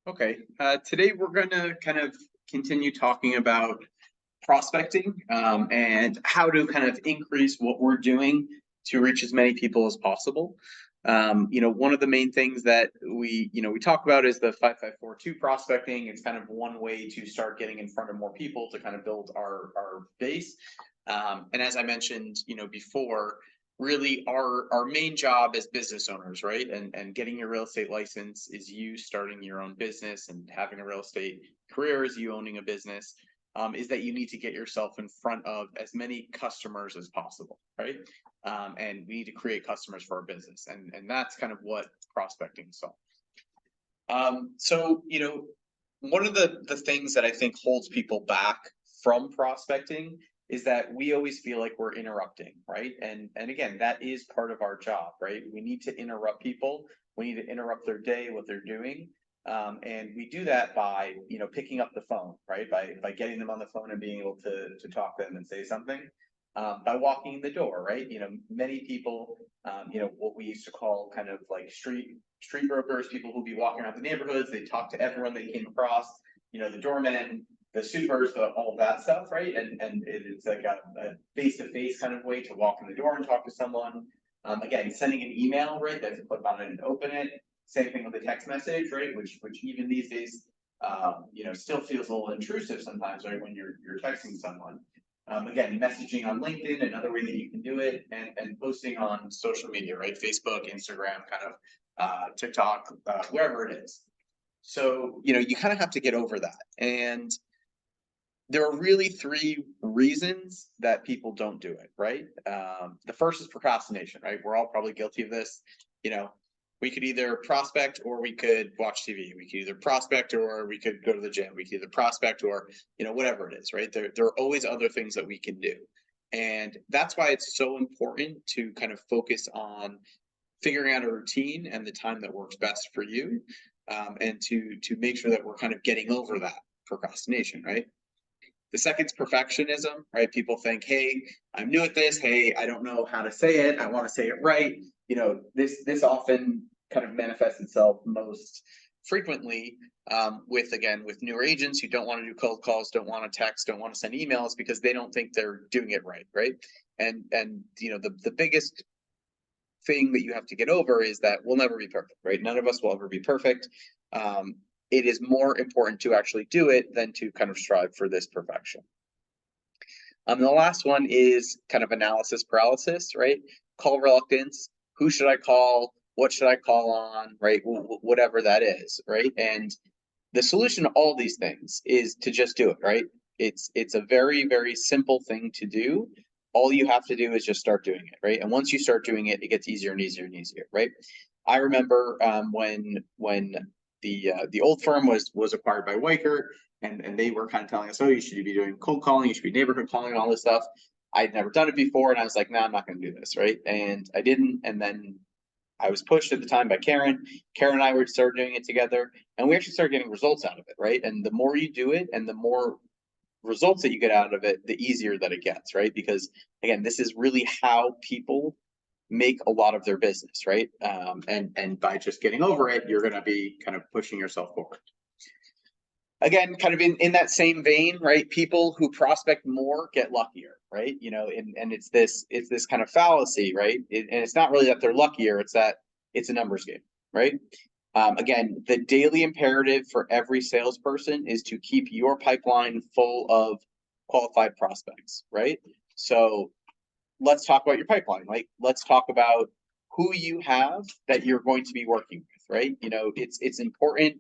Okay, today we're going to kind of continue talking about prospecting and how to kind of increase what we're doing to reach as many people as possible. One of the main things that we talk about is the 5542 prospecting. It's kind of one way to start getting in front of more people to kind of build our base. And as I mentioned, before, really our main job as business owners, right? And getting your real estate license is you starting your own business, and having a real estate career is you owning a business. Is that you need to get yourself in front of as many customers as possible, right? And we need to create customers for our business, and that's kind of what prospecting is all. One of the things that I think holds people back from prospecting is that we always feel like we're interrupting, right? And again, that is part of our job, right? We need to interrupt people. We need to interrupt their day, what they're doing. And we do that by, picking up the phone, right? By getting them on the phone and being able to talk to them and say something. By walking in the door, right? Many people, what we used to call kind of like street brokers, people who'll be walking around the neighborhoods, they talk to everyone they came across, the doormen, the supers, all of that stuff, right? And it's like a face-to-face kind of way to walk in the door and talk to someone. Again, sending an email, right? That's to click on it and open it. Same thing with a text message, right? Which even these days, still feels a little intrusive sometimes, right? When you're texting someone. Again, messaging on LinkedIn, another way that you can do it, and posting on social media, right? Facebook, Instagram, kind of TikTok, wherever it is. So, you kind of have to get over that. And there are really three reasons that people don't do it, right? The first is procrastination, right? We're all probably guilty of this. We could either prospect or we could watch TV. We could either prospect or we could go to the gym. We could either prospect or, whatever it is, right? There are always other things that we can do. And that's why it's so important to kind of focus on figuring out a routine and the time that works best for you, and to make sure that we're kind of getting over that procrastination, right? The second is perfectionism, right? People think, hey, I'm new at this. Hey, I don't know how to say it. I want to say it right. This often kind of manifests itself most frequently with newer agents who don't want to do cold calls, don't want to text, don't want to send emails because they don't think they're doing it right, right? And the biggest thing that you have to get over is that we'll never be perfect, right? None of us will ever be perfect. It is more important to actually do it than to kind of strive for this perfection. The last one is kind of analysis paralysis, right? Call reluctance. Who should I call? What should I call on, right? Whatever that is, right? And the solution to all these things is to just do it, right? It's a very, very simple thing to do. All you have to do is just start doing it, right? And once you start doing it, it gets easier and easier and easier, right? I remember when the old firm was acquired by Weichert, and they were kind of telling us, oh, you should be doing cold calling, you should be neighborhood calling, all this stuff. I'd never done it before, and I was like, no, I'm not going to do this, right? And I didn't, and then I was pushed at the time by Karen. Karen and I were started doing it together, and we actually started getting results out of it, right? And the more you do it, and the more results that you get out of it, the easier that it gets, right? Because again, this is really how people make a lot of their business, right? And by just getting over it, you're going to be kind of pushing yourself forward. Again, kind of in that same vein, right? People who prospect more get luckier, right? And it's this kind of fallacy, right? And it's not really that they're luckier; it's that it's a numbers game, right? Again, the daily imperative for every salesperson is to keep your pipeline full of qualified prospects, right? So let's talk about your pipeline. Like, let's talk about who you have that you're going to be working with, right? It's important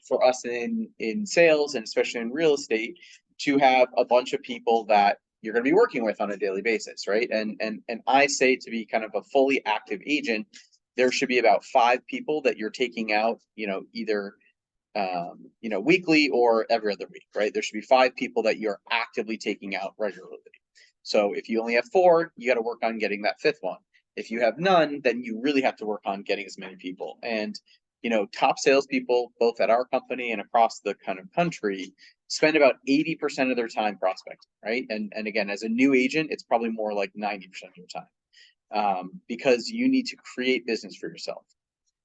for us in sales, and especially in real estate, to have a bunch of people that you're going to be working with on a daily basis, right? And I say, to be kind of a fully active agent, there should be about 5 people that you're taking out, either weekly or every other week, right? There should be 5 people that you're actively taking out regularly. So if you only have 4, you got to work on getting that 5th one. If you have none, then you really have to work on getting as many people. And top salespeople, both at our company and across the kind of country, spend about 80% of their time prospecting, right? And again, as a new agent, it's probably more like 90% of your time, because you need to create business for yourself.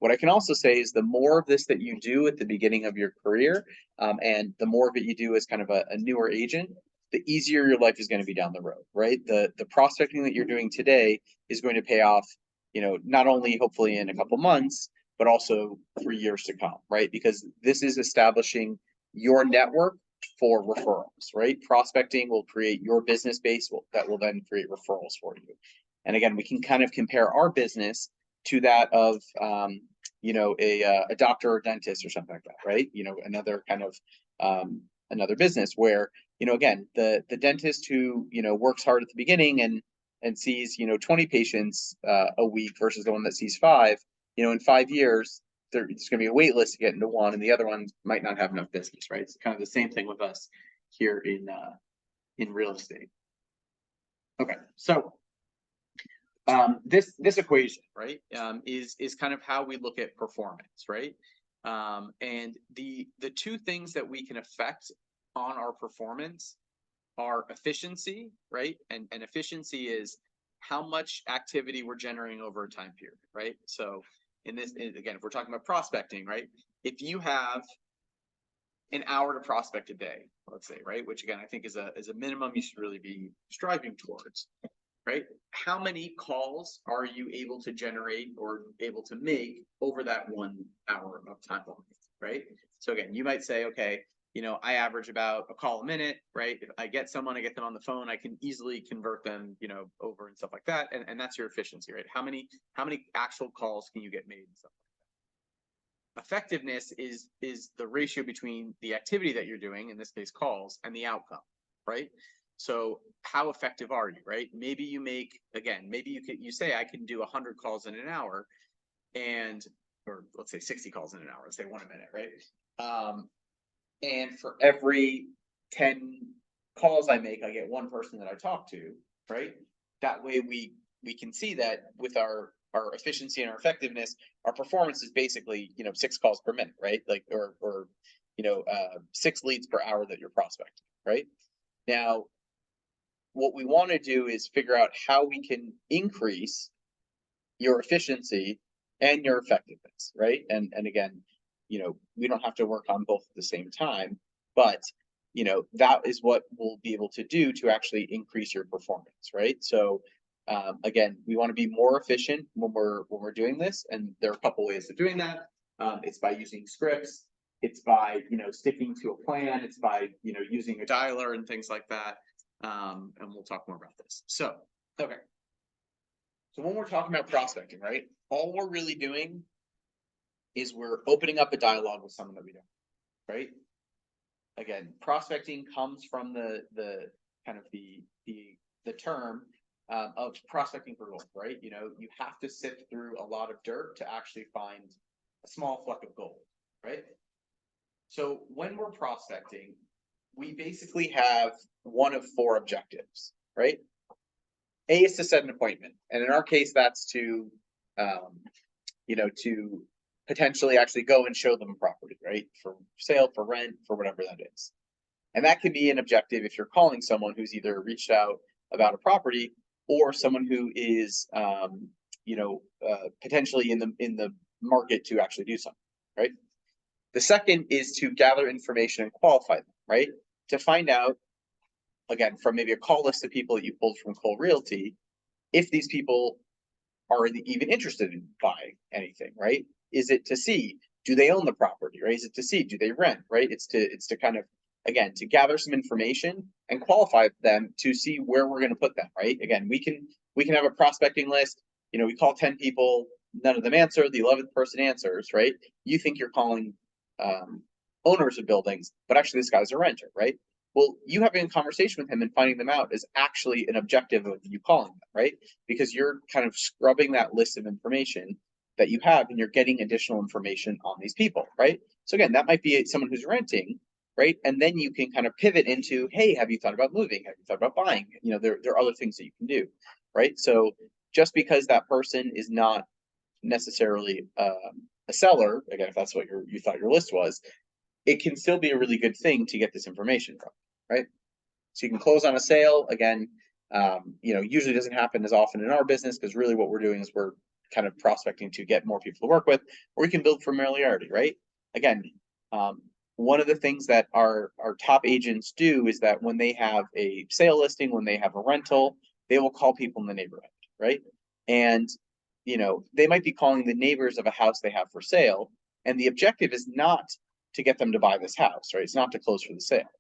What I can also say is the more of this that you do at the beginning of your career, and the more of it you do as kind of a newer agent, the easier your life is going to be down the road, right? The prospecting that you're doing today is going to pay off, not only hopefully in a couple months, but also for years to come, right? Because this is establishing your network for referrals, right? Prospecting will create your business base that will then create referrals for you. And again, we can kind of compare our business to that of, a doctor or dentist or something like that, right? Another kind of another business where, again, the dentist who, works hard at the beginning and sees, 20 patients a week versus the one that sees 5, in 5 years, there's going to be a wait list to get into one, and the other one might not have enough business, right? It's kind of the same thing with us here in real estate. Okay, so this equation, right, is kind of how we look at performance, right? And the two things that we can affect on our performance are efficiency, right? And efficiency is how much activity we're generating over a time period, right? So again, if we're talking about prospecting, right? If you have an hour to prospect a day, let's say, right? Which again, I think is a minimum you should really be striving towards, right? How many calls are you able to generate or able to make over that 1 hour of time, right? So again, you might say, okay, I average about a call a minute, right? If I get someone, I get them on the phone, I can easily convert them, over and stuff like that. And that's your efficiency, right? How many actual calls can you get made and stuff like that? Effectiveness is the ratio between the activity that you're doing, in this case calls, and the outcome, right? So how effective are you, right? Maybe you you say I can do 100 calls in an hour, or let's say 60 calls in an hour, let's say 1 a minute, right? And for every 10 calls I make, I get one person that I talk to, right? That way we can see that with our efficiency and our effectiveness, our performance is basically, 6 calls per minute, right? Like, or 6 leads per hour that you're prospecting, right? Now, what we want to do is figure out how we can increase your efficiency and your effectiveness, right? And again, we don't have to work on both at the same time, but that is what we'll be able to do to actually increase your performance, right? So again, we want to be more efficient when we're doing this, and there are a couple ways of doing that. It's by using scripts, it's by sticking to a plan, it's by using a dialer and things like that. And we'll talk more about this. So okay. So when we're talking about prospecting, right, all we're really doing is we're opening up a dialogue with someone that we don't, right? Again, prospecting comes from the kind of the term of prospecting for gold, right? You have to sift through a lot of dirt to actually find a small fleck of gold, right? So when we're prospecting, we basically have one of 4 objectives, right? A is to set an appointment, and in our case, that's to potentially actually go and show them a property, right? For sale, for rent, for whatever that is. And that can be an objective if you're calling someone who's either reached out about a property or someone who is, potentially in the market to actually do something, right? The second is to gather information and qualify them, right? To find out, again, from maybe a call list of people that you pulled from Cole Realty, if these people are even interested in buying anything, right? Is it to see, do they own the property, right? Is it to see, do they rent, right? It's to kind of, again, to gather some information and qualify them to see where we're going to put them, right? Again, we can have a prospecting list, we call 10 people, none of them answer, the 11th person answers, right? You think you're calling owners of buildings, but actually this guy's a renter, right? Well, you having a conversation with him and finding them out is actually an objective of you calling them, right? Because you're kind of scrubbing that list of information that you have, and you're getting additional information on these people, right? So again, that might be someone who's renting, right? And then you can kind of pivot into, hey, have you thought about moving? Have you thought about buying? There are other things that you can do, right? So just because that person is not necessarily a seller, again, if that's what you thought your list was, it can still be a really good thing to get this information from, right? So you can close on a sale. Again, usually doesn't happen as often in our business because really what we're doing is we're kind of prospecting to get more people to work with, or you can build familiarity, right? Again, one of the things that our top agents do is that when they have a sale listing, when they have a rental, they will call people in the neighborhood, right? And, you know, they might be calling the neighbors of a house they have for sale. And the objective is not to get them to buy this house, right? It's not to close for the sale.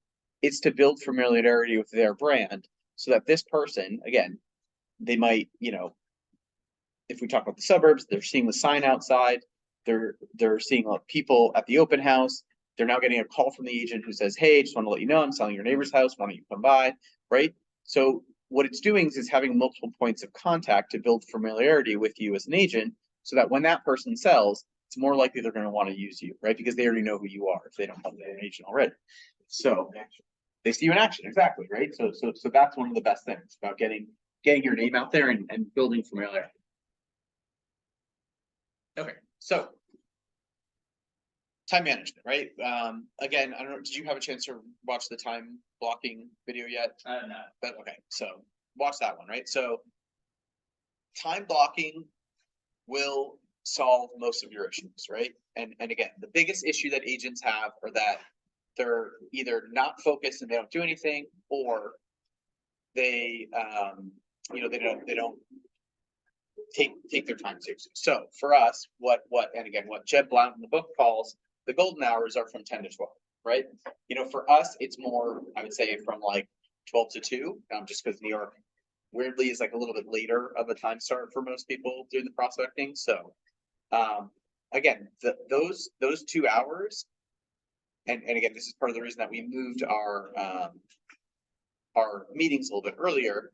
It's to build familiarity with their brand so that this person, again, they might, you know, if we talk about the suburbs, they're seeing the sign outside, they're seeing people at the open house, they're now getting a call from the agent who says, hey, just want to let you know I'm selling your neighbor's house, why don't you come by, right? So what it's doing is having multiple points of contact to build familiarity with you as an agent, so that when that person sells, it's more likely they're going to want to use you, right? Because they already know who you are if they don't have an agent already. So they see you in action, exactly, right? So that's one of the best things about getting your name out there and building familiarity. Okay, so time management, right? Again, I don't know, did you have a chance to watch the time blocking video yet? I don't know. But okay, so watch that one, right? So time blocking will solve most of your issues, right? And again, the biggest issue that agents have are that they're either not focused and they don't do anything, or they you know, they don't take their time seriously. So for us, what and again, what Jeb Blount in the book calls the golden hours are from 10 to 12, right? You know, for us, it's more, I would say, from like 12 to 2, just because New York weirdly is like a little bit later of a time start for most people doing the prospecting. So again, those 2 hours, and again, this is part of the reason that we moved our meetings a little bit earlier.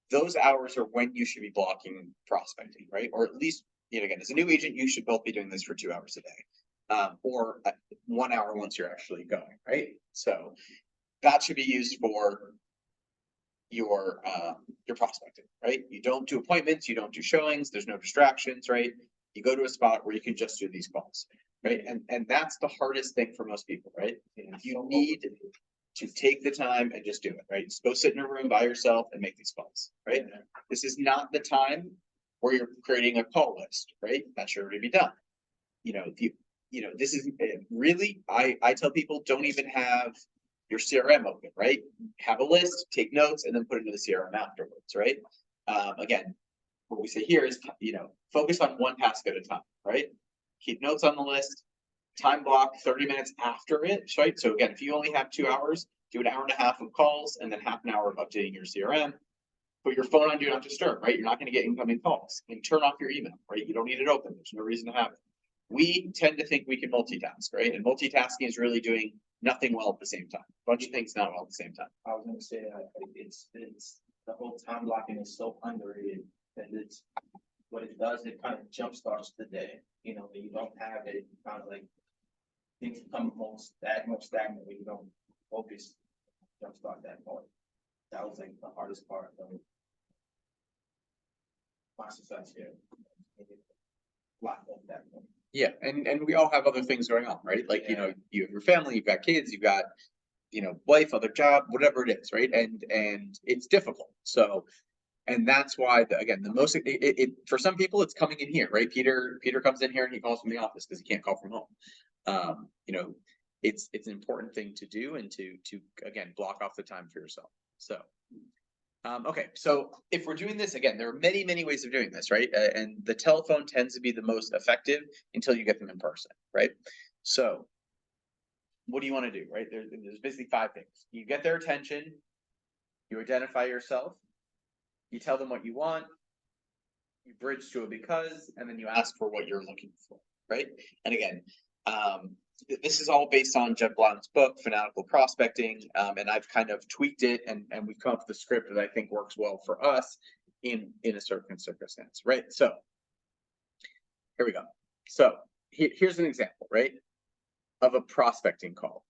Those hours are when you should be blocking prospecting, right? Or at least, you know, again, as a new agent, you should both be doing this for 2 hours a day, or 1 hour once you're actually going, right? So that should be used for your prospecting, right? You don't do appointments, you don't do showings, there's no distractions, right? You go to a spot where you can just do these calls, right? And that's the hardest thing for most people, right? You need to take the time and just do it, right? Just go sit in a room by yourself and make these calls, right? This is not the time where you're creating a call list, right? That should already be done. You know, if you know, this is really, I tell people, don't even have your CRM open, right? Have a list, take notes, and then put it into the CRM afterwards, right? Again, what we say here is, you know, focus on one task at a time, right? Keep notes on the list, time block 30 minutes after it, right? So again, if you only have 2 hours, do an hour and a half of calls and then half an hour of updating your CRM. Put your phone on do not disturb, right? You're not going to get incoming calls. And turn off your email, right? You don't need it open. There's no reason to have it. We tend to think we can multitask, right? And multitasking is really doing nothing well at the same time. A bunch of things not well at the same time. I was gonna say that it's the whole time blocking is so underrated, and it's what it does, it kind of jumpstarts the day. You know, when you don't have it, kind of like things become much stagnant when you don't focus, jumpstart that point. That was like the hardest part of my success here. Block on that point. Yeah, and we all have other things going on, right? Like, you know, you have your family, you've got kids, you've got, you know, wife, other job, whatever it is, right? And it's difficult. So, and that's why, again, the most, for some people, it's coming in here, right? Peter comes in here and he calls from the office because he can't call from home. You know, it's an important thing to do, and to again, block off the time for yourself. So, okay, so if we're doing this, again, there are many ways of doing this, right? And the telephone tends to be the most effective until you get them in person, right? So what do you want to do, right? There's basically 5 things. You get their attention, you identify yourself, you tell them what you want, you bridge to a because, and then you ask for what you're looking for, right? And again, this is all based on Jeb Blount's book, Fanatical Prospecting, and I've kind of tweaked it, and we've come up with a script that I think works well for us in a certain circumstance, right? So here we go. So here's an example, right, of a prospecting call.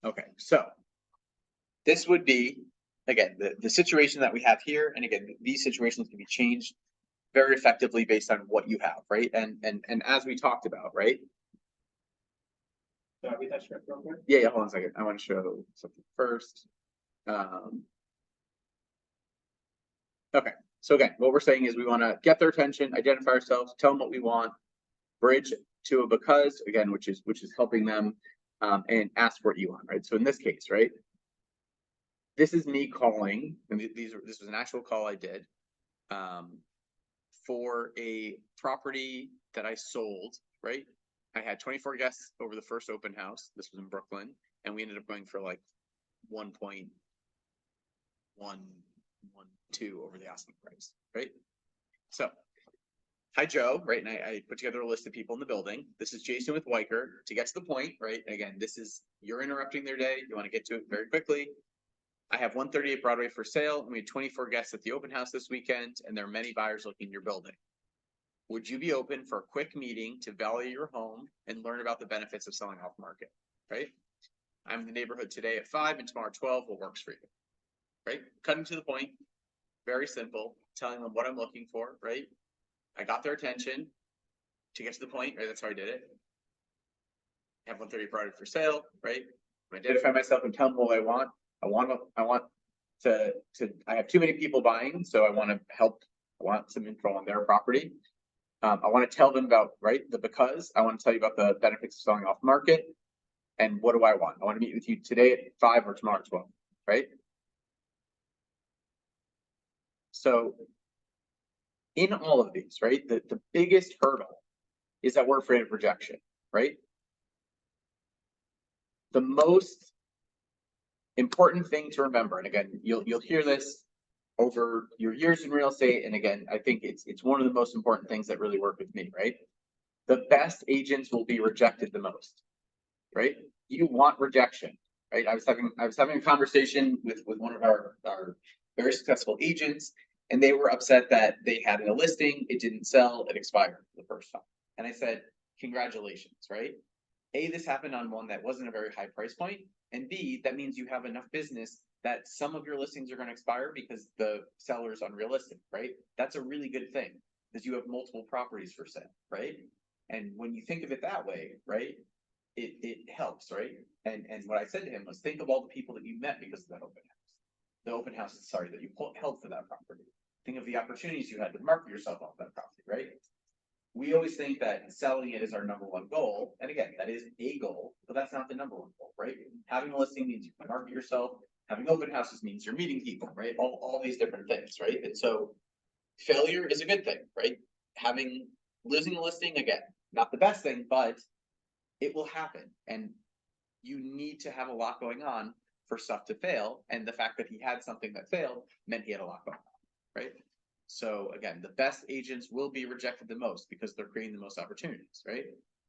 Okay, so this would be, again, the situation that we have here, and again, these situations can be changed very effectively based on what you have, right? And as we talked about, right? Can I read that script real quick? Yeah, hold on a second. I want to show something first. Okay, So again, what we're saying is we want to get their attention, identify ourselves, tell them what we want, bridge to a because, again, which is helping them, and ask for what you want, right? So in this case, right? This is me calling, and this was an actual call I did, for a property that I sold, right? I had 24 guests over the first open house. This was in Brooklyn, and we ended up going for like 1.112 over the asking price, right? So, hi Joe, right? And I put together a list of people in the building. This is Jason with Weicker. To get to the point, right? Again, this is, you're interrupting their day. You want to get to it very quickly. I have 138 Broadway for sale, and we had 24 guests at the open house this weekend, and there are many buyers looking in your building. Would you be open for a quick meeting to value your home and learn about the benefits of selling off market, right? I'm in the neighborhood today at 5 and tomorrow at 12, what works for you, right? Cutting to the point, very simple, telling them what I'm looking for, right? I got their attention to get to the point, right? That's how I did it. I have 130 product for sale, right? I identify myself and tell them what I want. I have too many people buying, so I want to help. I want some info on their property. I want to tell them about, right, because I want to tell you about the benefits of selling off market. And what do I want? I want to meet with you today at 5 or tomorrow at 12, right? So in all of these, right, the biggest hurdle is that we're afraid of rejection, right? The most important thing to remember, and again, you'll hear this over your years in real estate, and again, I think it's one of the most important things that really work with me, right? The best agents will be rejected the most, right? You want rejection, right? I was having a conversation with one of our very successful agents, and they were upset that they had a listing, it didn't sell, it expired the first time. And I said, congratulations, right? A, this happened on one that wasn't a very high price point, and B, that means you have enough business that some of your listings are going to expire because the seller is unrealistic, right? That's a really good thing because you have multiple properties for sale, right? And when you think of it that way, right, it helps, right? And what I said to him was, think of all the people that you met because of that open house. The open house, sorry, that you held for that property. Think of the opportunities you had to market yourself off that property, right? We always think that selling it is our number one goal. And again, that is a goal, but that's not the number one goal, right? Having a listing means you can market yourself. Having open houses means you're meeting people, right? All these different things, right? And so failure is a good thing, right? Losing a listing, again, not the best thing, but it will happen. And you need to have a lot going on for stuff to fail. And the fact that he had something that failed meant he had a lot going on, right? So again, the best agents will be rejected the most because they're creating the most opportunities, right?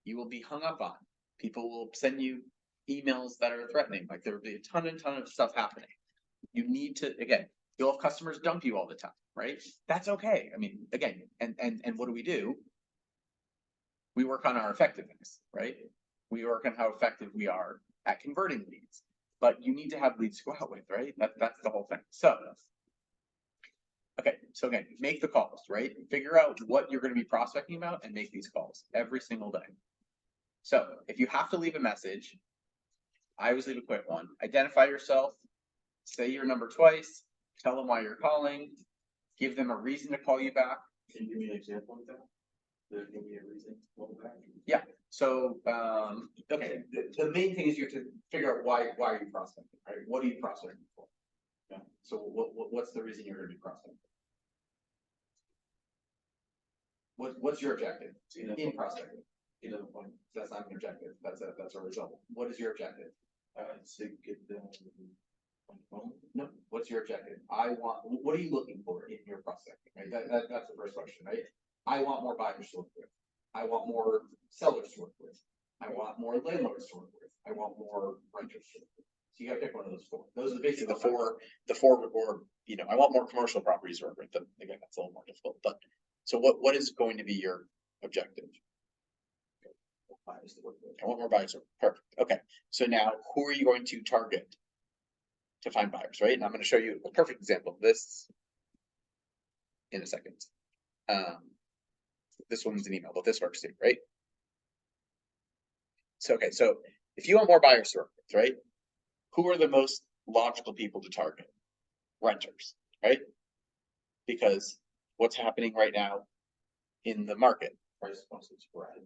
You will be hung up on. People will send you emails that are threatening. Like there will be a ton of stuff happening. You need to, again, you'll have customers dump you all the time, right? That's okay. I mean, again, and what do? We work on our effectiveness, right? We work on how effective we are at converting leads, but you need to have leads to go out with, right? That's the whole thing. So, okay, so again, make the calls, right? Figure out what you're going to be prospecting about and make these calls every single day. So if you have to leave a message, I always leave a quick one. Identify yourself, say your number twice, tell them why you're calling, give them a reason to call you back. Can you give me an example of that? Give me a reason. Yeah. So, okay, the main thing is you have to figure out why are you prospecting, right? What are you prospecting for? Yeah. So what's the reason you're going to be prospecting? What's your objective in prospecting? That's not an objective. That's a result. What is your objective? To get them on the phone. No. What's your objective? What are you looking for in your prospecting? Right. That's the first question, right? I want more buyers to work with. I want more sellers to work with. I want more landlords to work with. I want more renters to work with. So you gotta pick one of those four. Those are basically the four, or, I want more commercial properties to work with them. Again, that's a little more difficult, but so what is going to be your objective? Buyers to work with. I want more buyers. Perfect. Okay. So now who are you going to target to find buyers, right? And I'm going to show you a perfect example of this in a second. This one's an email, but this works too, right? So, okay, so if you want more buyers to work with, right? Who are the most logical people to target? Renters, right? Because what's happening right now in the market. Price points is rising,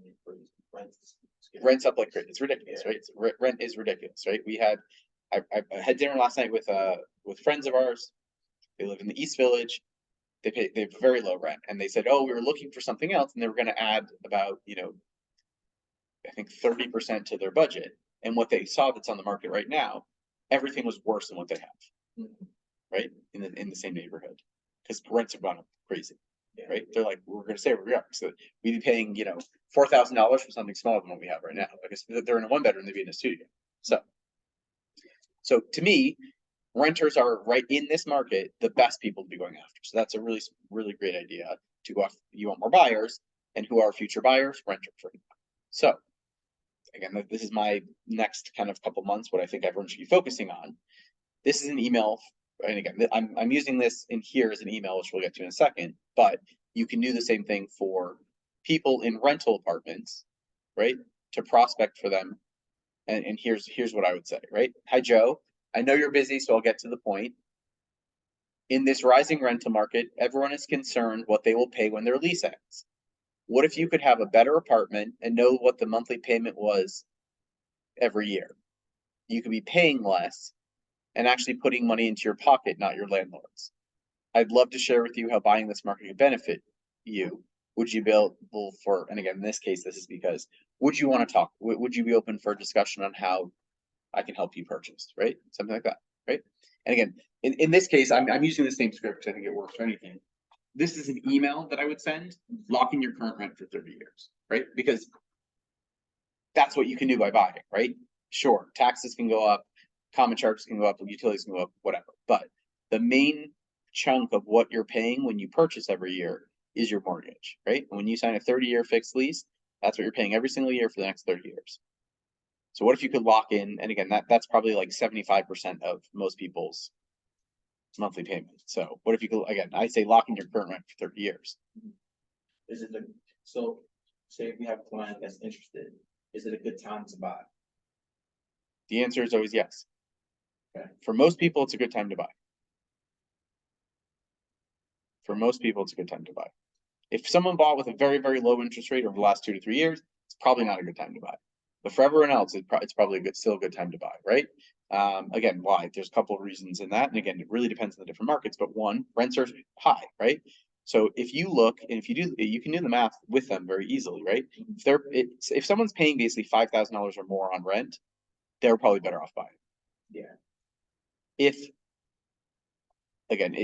rents. Rent's up like crazy. It's ridiculous, right? Rent is ridiculous, right? I had dinner last night with friends of ours. They live in the East Village. They have very low rent, and they said, "Oh, we were looking for something else," and they were going to add about, I think 30% to their budget. And what they saw that's on the market right now, everything was worse than what they have, right? In the same neighborhood, because rents have gone up crazy, right? They're like, we're going to stay where we are, so we'd be paying, $4,000 for something smaller than what we have right now, because they're in a 1-bedroom, they'd be in a studio. So to me, renters are right in this market, the best people to be going after. So that's a really, really great idea to go after. You want more buyers, and who are future buyers? Renters. So again, this is my next kind of couple months, what I think everyone should be focusing on. This is an email, and again, I'm using this in here as an email, which we'll get to in a second, but you can do the same thing for people in rental apartments, right? To prospect for them. And here's what I would say, right? Hi, Joe. I know you're busy, so I'll get to the point. In this rising rental market, everyone is concerned what they will pay when their lease ends. What if you could have a better apartment and know what the monthly payment was every year? You could be paying less and actually putting money into your pocket, not your landlord's. I'd love to share with you how buying this market could benefit you. Would you be able for, and again, in this case, this is because, would you want to talk? Would you be open for a discussion on how I can help you purchase, right? Something like that, right? And again, in this case, I'm using the same script because I think it works for anything. This is an email that I would send, locking your current rent for 30 years, right? Because that's what you can do by buying, right? Sure, taxes can go up, common charges can go up, utilities can go up, whatever. But the main chunk of what you're paying when you purchase every year is your mortgage, right? And when you sign a 30-year fixed lease, that's what you're paying every single year for the next 30 years. So what if you could lock in, and again, that's probably like 75% of most people's monthly payment. So what if you could, again, I say lock in your current rent for 30 years. So say if you have a client that's interested, is it a good time to buy? The answer is always yes. Okay. For most people, it's a good time to buy. For most people, it's a good time to buy. If someone bought with a very, very low interest rate over the last 2 to 3 years, it's probably not a good time to buy. But for everyone else, it's probably still a good time to buy, right? Again, why? There's a couple of reasons in that. And again, it really depends on the different markets. But one, rents are high, right? So if you look, and if you do, you can do the math with them very easily, right? If someone's paying basically $5,000 or more on rent, they're probably better off buying. Yeah. Again,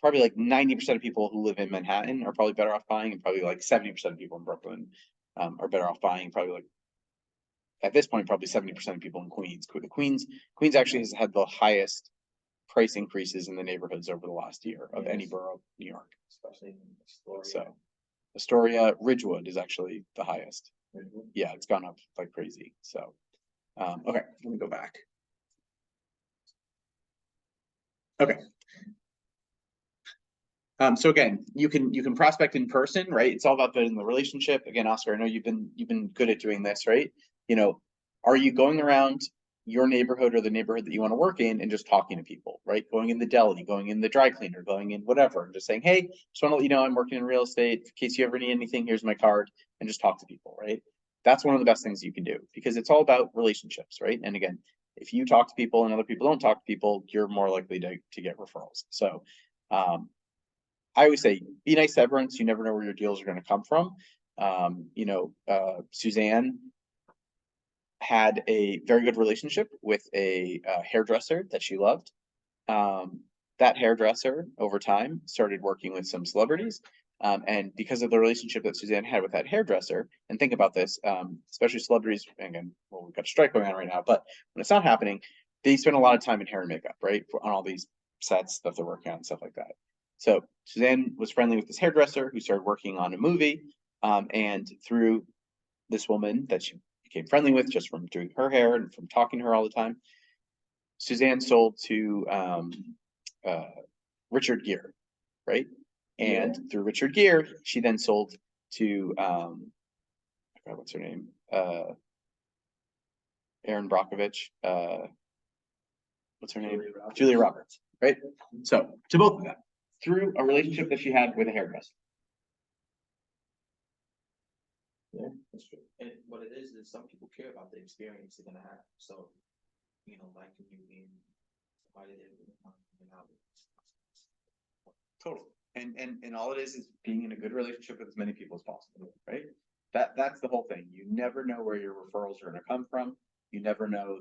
probably like 90% of people who live in Manhattan are probably better off buying, and probably like 70% of people in Brooklyn are better off buying. Probably like, at this point, probably 70% of people in Queens. Queens actually has had the highest price increases in the neighborhoods over the last year of any borough of New York. Especially in Astoria. So Astoria, Ridgewood is actually the highest. Yeah, it's gone up like crazy. So, okay, let me go back. Okay. So again, you can prospect in person, right? It's all about building the relationship. Again, Oscar, I know you've been good at doing this, right? Are you going around your neighborhood or the neighborhood that you want to work in and just talking to people, right? Going in the deli, going in the dry cleaner, going in whatever, and just saying, hey, just want to let you know I'm working in real estate. In case you ever need anything, here's my card, and just talk to people, right? That's one of the best things you can do, because it's all about relationships, right? And again, if you talk to people and other people don't talk to people, you're more likely to get referrals. So I always say, be nice to everyone, so you never know where your deals are going to come from. Suzanne had a very good relationship with a hairdresser that she loved. That hairdresser over time started working with some celebrities. And because of the relationship that Suzanne had with that hairdresser, and think about this, especially celebrities, again, well, we've got a strike going on right now, but when it's not happening, they spend a lot of time in hair and makeup, right? On all these sets that they're working on and stuff like that. So Suzanne was friendly with this hairdresser who started working on a movie. And through this woman that she became friendly with just from doing her hair and from talking to her all the time, Suzanne sold to Richard Gere, right? And through Richard Gere, she then sold to I forgot what's her name, Erin Brockovich, what's her name? Julia Roberts, right? So to both of them. through a relationship that she had with a hairdresser. Yeah, that's true. And what it is some people care about the experience they're gonna have, so, you know, like you being somebody that you know, hanging out with. Totally. And all it is being in a good relationship with as many people as possible, right? That's the whole thing. You never know where your referrals are gonna come from. You never know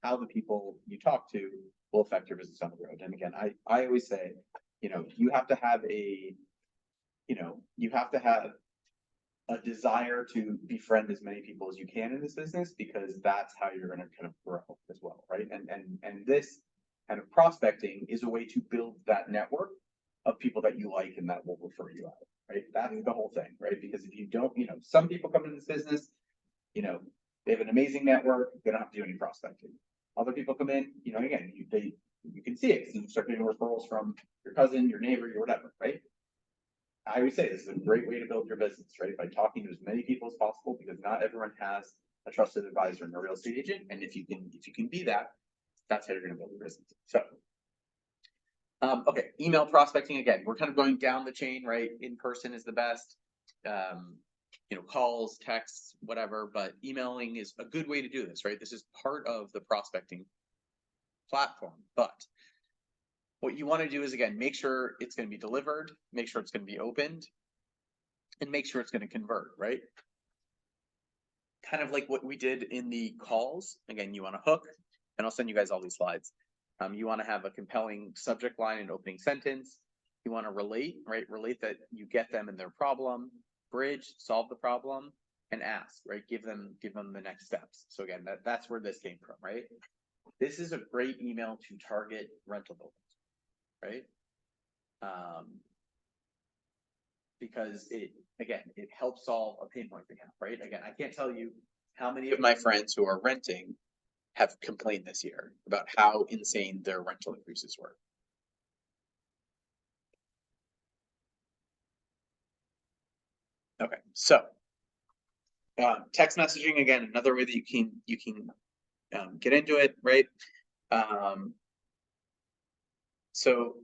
how the people you talk to will affect your business on the road. And again, I always say, you know, you have to have a desire to befriend as many people as you can in this business, because that's how you're gonna kind of grow as well, right? And this kind of prospecting is a way to build that network of people that you like and that will refer you out, right? That's the whole thing, right? Because if you don't, you know, some people come into this business, you know, they have an amazing network, they don't have to do any prospecting. Other people come in, you know, again, you can see it, 'cause you start getting referrals from your cousin, your neighbor, your whatever, right? I always say this is a great way to build your business, right? By talking to as many people as possible, because not everyone has a trusted advisor and a real estate agent. And if you can be that, that's how you're gonna build your business. So. Okay, email prospecting, again, we're kind of going down the chain, right? In person is the best. You know, calls, texts, whatever, but emailing is a good way to do this, right? This is part of the prospecting platform, but what you want to do is, again, make sure it's going to be delivered, make sure it's going to be opened, and make sure it's going to convert, right? Kind of like what we did in the calls. Again, you want to hook, and I'll send you guys all these slides. You want to have a compelling subject line and opening sentence. You want to relate, right? Relate that you get them and their problem, bridge, solve the problem, and ask, right? Give them the next steps. So again, that's where this came from, right? This is a great email to target rental buildings, right? Because it helps solve a pain point they have, right? Again, I can't tell you how many of my friends who are renting have complained this year about how insane their rental increases were. Okay, so text messaging, again, another way that you can get into it, right? So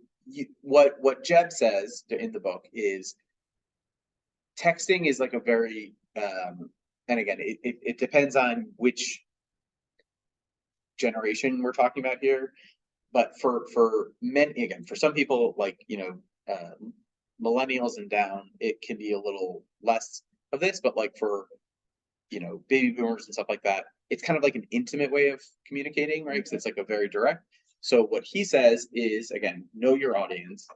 what Jeb says in the book is texting is like a very and again, it depends on which generation we're talking about here, but for men, again, for some people, like, you know, millennials and down, it can be a little less of this, but like for, you know, baby boomers and stuff like that, it's kind of like an intimate way of communicating, right? Because it's like a very direct. So what he says is, again, know your audience.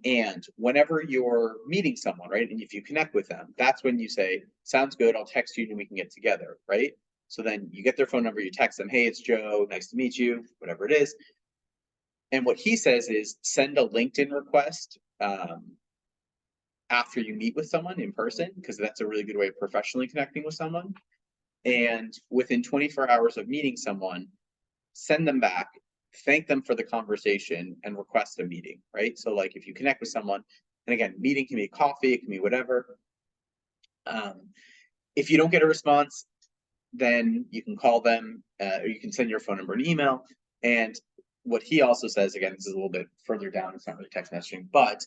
And whenever you're meeting someone, right, and if you connect with them, that's when you say, sounds good, I'll text you and we can get together, right? So then you get their phone number, you text them, hey, it's Joe, nice to meet you, whatever it is. And what he says is send a LinkedIn request after you meet with someone in person, because that's a really good way of professionally connecting with someone. And within 24 hours of meeting someone, send them back, thank them for the conversation, and request a meeting, right? So like if you connect with someone, and again, meeting can be coffee, it can be whatever. If you don't get a response, then you can call them, or you can send your phone number and email. And what he also says, again, this is a little bit further down, it's not really text messaging, but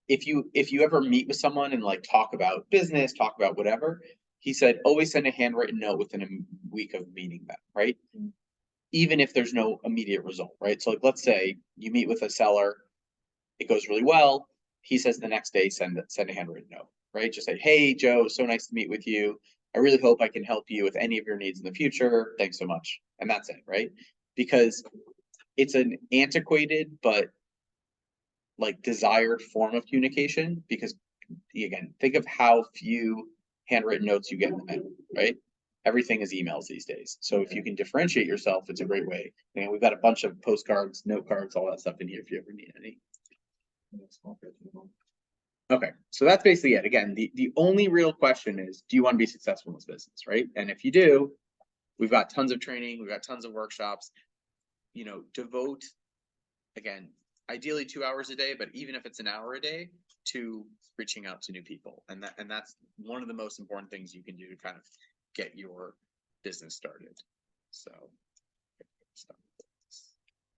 if you ever meet with someone and like talk about business, talk about whatever, he said, always send a handwritten note within a week of meeting them, right? Even if there's no immediate result, right? So like, let's say you meet with a seller, it goes really well. He says the next day, send a handwritten note, right? Just say, hey, Joe, so nice to meet with you. I really hope I can help you with any of your needs in the future. Thanks so much. And that's it, right? Because it's an antiquated, but like desired form of communication, because again, think of how few handwritten notes you get in the mail, right? Everything is emails these days. So if you can differentiate yourself, it's a great way. And we've got a bunch of postcards, note cards, all that stuff in here if you ever need any. Okay, so that's basically it. Again, the only real question is, do you want to be successful in this business, right? And if you do, we've got tons of training, we've got tons of workshops. You know, devote, again, ideally 2 hours a day, but even if it's an hour a day, to reaching out to new people. And that's one of the most important things you can do to kind of get your business started. So.